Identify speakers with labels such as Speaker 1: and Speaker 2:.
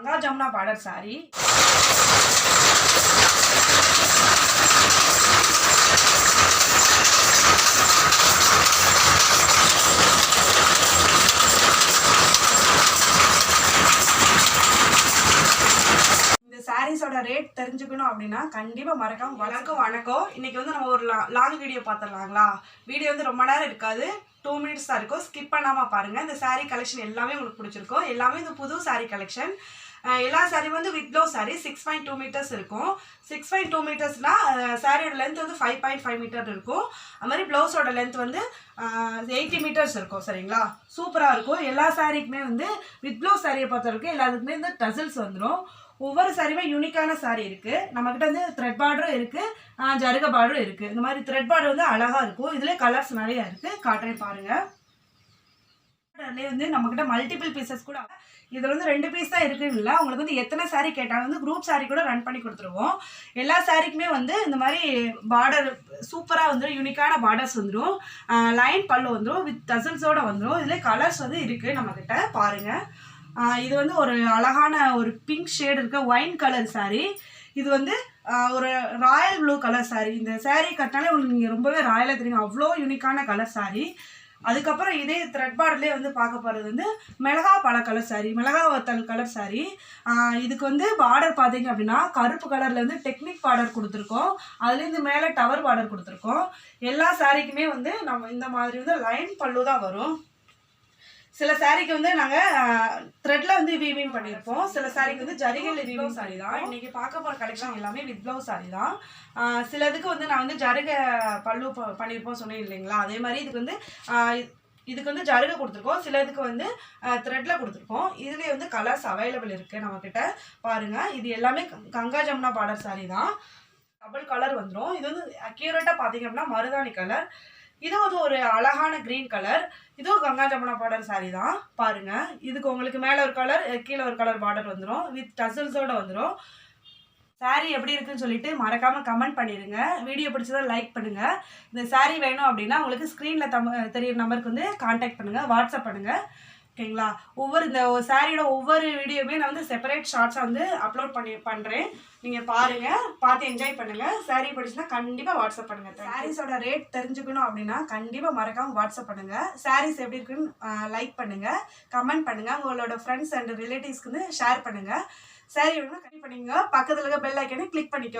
Speaker 1: Ganga Jamuna border sari. சாரீஸோட rate தெரிஞ்சுக்கணும் அப்படின்னா கண்டிப்பா மறக்காம வணக்கம். இன்னைக்கு வந்து நம்ம ஒரு லாங் வீடியோ பார்த்துடலாங்களா? வீடியோ வந்து ரொம்ப நேரம் இருக்காது, 2 minutes தான் இருக்கும். ஸ்கிப் பண்ணாம பாருங்க. இந்த சாரீ கலெக்ஷன் எல்லாமே உங்களுக்கு பிடிச்சிருக்கும். எல்லாமே இந்த புது சாரீ கலெக்ஷன். எல்லா சாரீ வந்து வித் ப்ளவுஸ் சாரீ 6.2 meters இருக்கும். 6.2 metersனா சாரியோட லென்த் வந்து 5.5 meter இருக்கும். அது மாதிரி ப்ளவுஸோட லென்த் வந்து 80 meters இருக்கும். சரிங்களா? சூப்பராக இருக்கும். எல்லா சாரீக்குமே வந்து வித் ப்ளவுஸ் சாரியை பொறுத்த வரைக்கும் எல்லாத்துக்குமே வந்து டசல்ஸ் வந்துடும். ஒவ்வொரு சாரியுமே யூனிக்கான சாரீ இருக்கு. நம்மகிட்ட வந்து த்ரெட் பார்டரும் இருக்கு, ஜருக பார்டரும் இருக்கு. இந்த மாதிரி த்ரெட் பார்டர் வந்து அழகா இருக்கும். இதுல கலர்ஸ் நிறைய இருக்கு, காட்டுறேன் பாருங்க. வந்து நம்மகிட்ட மல்டிபிள் பீசஸ் கூட, இதுல வந்து 2 பீஸ் தான் இருக்குன்னு இல்லை. உங்களுக்கு வந்து எத்தனை சாரீ கேட்டாலும் வந்து குரூப் சாரீ கூட ரன் பண்ணி கொடுத்துருவோம். எல்லா சாரீக்குமே வந்து இந்த மாதிரி பார்டர் சூப்பரா வந்து யூனிக்கான பார்டர்ஸ் வந்துடும். லைன் பல்லு வந்துடும், வித் டசல்ஸோட வந்துடும். இதுல கலர்ஸ் வந்து இருக்கு நம்மகிட்ட பாருங்க. இது வந்து ஒரு அழகான ஒரு பிங்க் ஷேட் இருக்க ஒயின் கலர் சாரீ. இது வந்து ஒரு ராயல் ப்ளூ கலர் சாரீ. இந்த சாரீ கட்டினாலே உங்களுக்கு நீங்கள் ரொம்பவே ராயலாக தெரியும், அவ்வளோ யூனிக்கான கலர் சாரீ. அதுக்கப்புறம் இதே த்ரெட் பார்டர்லேயே வந்து பார்க்க போகிறது வந்து மிளகா பழ கலர் சாரீ, மிளகா வத்தல் கலர் சாரீ. இதுக்கு வந்து பார்டர் பார்த்தீங்க அப்படின்னா கருப்பு கலரில் வந்து டெக்னிக் பார்டர் கொடுத்துருக்கோம். அதுலேருந்து மேலே டவர் பார்டர் கொடுத்துருக்கோம். எல்லா சாரீக்குமே வந்து நம்ம இந்த மாதிரி வந்து லைன் பல்லு தான் வரும். சில சாரீக்கு வந்து நாங்கள் த்ரெட்ல வந்து வீவிங் பண்ணியிருப்போம். சில சாரீக்கு வந்து ஜரிகையில் வீவிங் சாரீ தான். இன்னைக்கு பார்க்க போகிற கலெக்ஷன் எல்லாமே வித் ப்ளவுஸ் சாரீ தான். சிலதுக்கு வந்து நான் வந்து ஜருகை பல்லு பண்ணியிருப்போம் சொன்னேன் இல்லைங்களா? அதே மாதிரி இதுக்கு வந்து ஜருகை கொடுத்துருக்கோம். சிலதுக்கு வந்து த்ரெட்ல கொடுத்துருக்கோம். இதுலேயே வந்து கலர்ஸ் அவைலபிள் இருக்குது நம்மக்கிட்ட பாருங்கள். இது எல்லாமே கங்கா ஜமுனா பார்டர் சாரீ தான். டபுள் கலர் வந்துடும். இது வந்து அக்யூரேட்டாக பார்த்தீங்க அப்படின்னா மருதாணி கலர். இது வந்து ஒரு அழகான கிரீன் கலர். இதுவும் கங்கா ஜமுனா பார்டர் சாரீ தான் பாருங்க. இதுக்கு உங்களுக்கு மேலே ஒரு கலர், கீழே ஒரு கலர் பார்டர் வந்துடும், வித் டசல்ஸோட வந்துடும். சாரீ எப்படி இருக்குன்னு சொல்லிட்டு மறக்காம கமெண்ட் பண்ணிடுங்க. வீடியோ பிடிச்சதா லைக் பண்ணுங்க. இந்த சாரீ வேணும் அப்படின்னா உங்களுக்கு ஸ்க்ரீனில் தெரியுற நம்பருக்கு வந்து கான்டாக்ட் பண்ணுங்க, வாட்ஸ்அப் பண்ணுங்க. ஓகேங்களா? இந்த சாரியோட ஒவ்வொரு வீடியோவுமே நான் வந்து செப்பரேட் ஷார்ட்ஸாக வந்து அப்லோட் பண்ணுறேன். நீங்கள் பாருங்கள், பார்த்து என்ஜாய் பண்ணுங்கள். சாரீ பிடிச்சுன்னா கண்டிப்பாக வாட்ஸ்அப் பண்ணுங்கள். சாரீஸோட ரேட் தெரிஞ்சுக்கணும் அப்படின்னா கண்டிப்பாக மறக்காமல் வாட்ஸ்அப் பண்ணுங்கள். சாரீஸ் எப்படி இருக்குன்னு லைக் பண்ணுங்கள், கமெண்ட் பண்ணுங்கள். உங்களோட ஃப்ரெண்ட்ஸ் அண்ட் ரிலேட்டிவ்ஸ்க்கு வந்து ஷேர் பண்ணுங்கள். சாரீ வேணும்னா கண்டிப்பாக பண்ணிங்க. பக்கத்தில் இருக்க பெல் ஐக்கனை கிளிக் பண்ணிக்கோ.